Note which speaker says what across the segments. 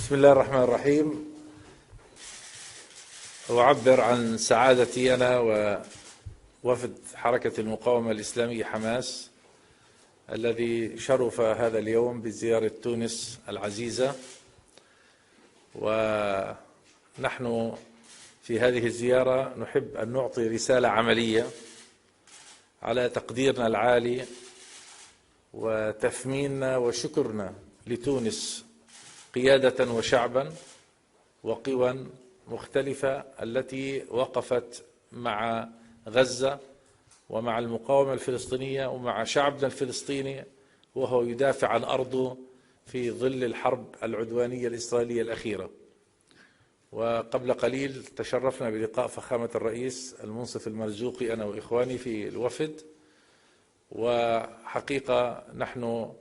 Speaker 1: بسم الله الرحمن الرحيم. أعبر عن سعادتي أنا ووفد حركة المقاومة الإسلامية حماس الذي شرف هذا اليوم بزيارة تونس العزيزة، ونحن في هذه الزيارة نحب أن نعطي رسالة عملية على تقديرنا العالي وتثميننا وشكرنا لتونس قيادة وشعبا وقوى مختلفة التي وقفت مع غزة ومع المقاومة الفلسطينية ومع شعبنا الفلسطيني وهو يدافع عن أرضه في ظل الحرب العدوانية الإسرائيلية الأخيرة. وقبل قليل تشرفنا بلقاء فخامة الرئيس المنصف المرزوقي أنا وإخواني في الوفد، وحقيقة نحن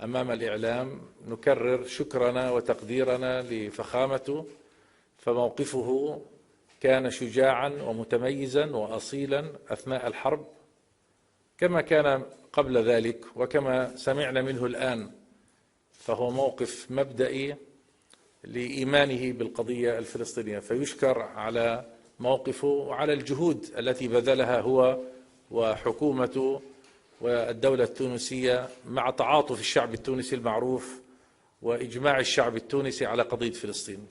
Speaker 1: أمام الإعلام نكرر شكرنا وتقديرنا لفخامته، فموقفه كان شجاعا ومتميزا وأصيلا أثناء الحرب كما كان قبل ذلك وكما سمعنا منه الآن، فهو موقف مبدئي لإيمانه بالقضية الفلسطينية، فيشكر على موقفه وعلى الجهود التي بذلها هو وحكومته والدولة التونسية مع تعاطف الشعب التونسي المعروف وإجماع الشعب التونسي على قضية فلسطين.